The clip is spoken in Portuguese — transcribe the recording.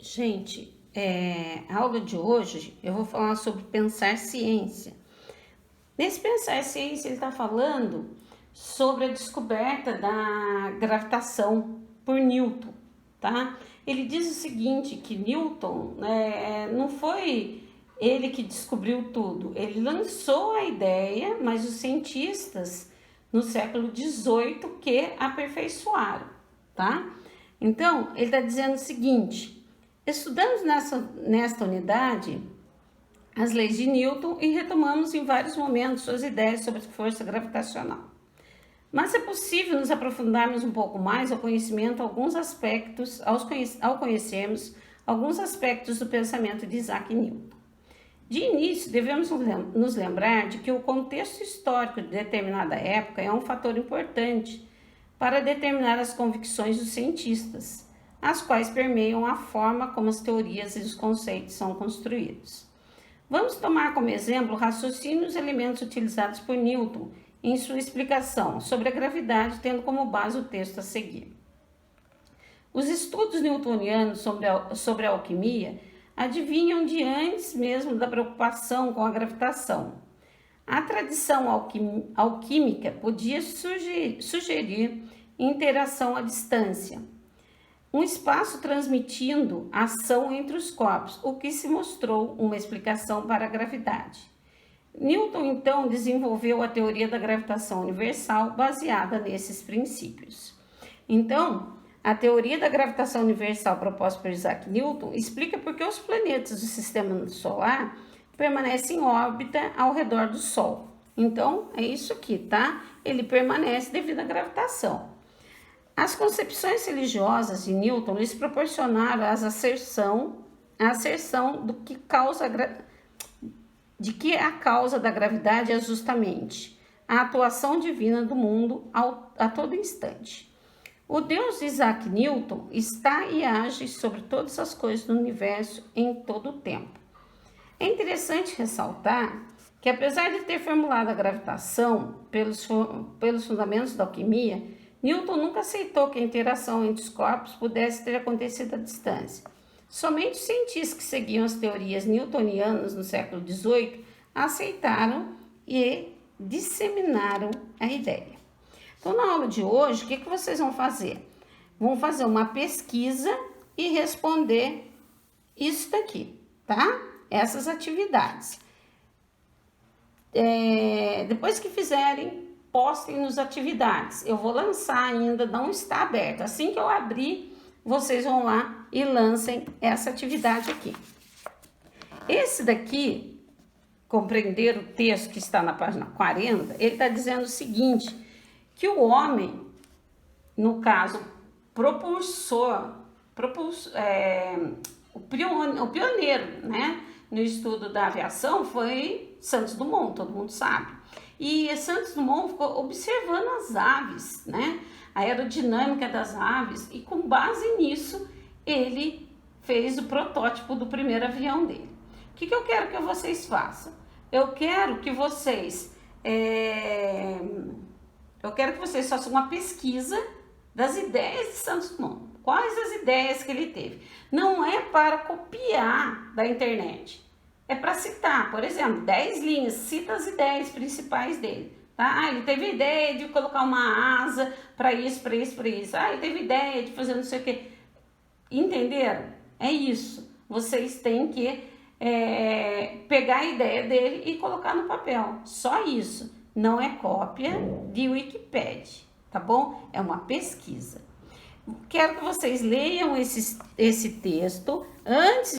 Gente, a aula de hoje eu vou falar sobre pensar ciência. Nesse pensar ciência, ele está falando sobre a descoberta da gravitação por Newton, tá? Ele diz o seguinte, que Newton não foi ele que descobriu tudo, ele lançou a ideia, mas os cientistas no século XVIII que aperfeiçoaram, tá? Então, ele está dizendo o seguinte: estudamos nesta unidade as leis de Newton e retomamos em vários momentos suas ideias sobre força gravitacional. Mas é possível nos aprofundarmos um pouco mais ao conhecermos alguns aspectos do pensamento de Isaac Newton. De início, devemos nos lembrar de que o contexto histórico de determinada época é um fator importante para determinar as convicções dos cientistas, as quais permeiam a forma como as teorias e os conceitos são construídos. Vamos tomar como exemplo o raciocínio e os elementos utilizados por Newton em sua explicação sobre a gravidade, tendo como base o texto a seguir. Os estudos newtonianos sobre a alquimia adivinham de antes mesmo da preocupação com a gravitação. A tradição alquímica podia sugerir interação à distância, um espaço transmitindo ação entre os corpos, o que se mostrou uma explicação para a gravidade. Newton, então, desenvolveu a teoria da gravitação universal baseada nesses princípios. Então, a teoria da gravitação universal proposta por Isaac Newton explica por que os planetas do sistema solar permanecem em órbita ao redor do Sol. Então, é isso aqui, tá? Ele permanece devido à gravitação. As concepções religiosas de Newton lhes proporcionaram a asserção de que a causa da gravidade é justamente a atuação divina do mundo a todo instante. O Deus de Isaac Newton está e age sobre todas as coisas do universo em todo o tempo. É interessante ressaltar que, apesar de ter formulado a gravitação pelos fundamentos da alquimia, Newton nunca aceitou que a interação entre os corpos pudesse ter acontecido à distância. Somente os cientistas que seguiam as teorias newtonianas no século XVIII aceitaram e disseminaram a ideia. Então, na aula de hoje, o que vocês vão fazer? Vão fazer uma pesquisa e responder isso daqui, tá? Essas atividades. Depois que fizerem, postem nas atividades. Eu vou lançar ainda, não está aberto. Assim que eu abrir, vocês vão lá e lancem essa atividade aqui. Esse daqui, compreender o texto que está na página 40, ele está dizendo o seguinte, que o homem, no caso, o pioneiro, né, no estudo da aviação foi Santos Dumont, todo mundo sabe. E Santos Dumont ficou observando as aves, né, a aerodinâmica das aves, e com base nisso ele fez o protótipo do primeiro avião dele. O que eu quero que vocês façam? Eu quero que vocês façam uma pesquisa das ideias de Santos Dumont. Quais as ideias que ele teve? Não é para copiar da internet. É para citar, por exemplo, 10 linhas, cita as ideias principais dele. Tá? Ele teve a ideia de colocar uma asa para isso, para isso, para isso. Ele teve ideia de fazer não sei o quê. Entenderam? É isso. Vocês têm que pegar a ideia dele e colocar no papel. Só isso. Não é cópia de Wikipedia, tá bom? É uma pesquisa. Quero que vocês leiam esse texto antes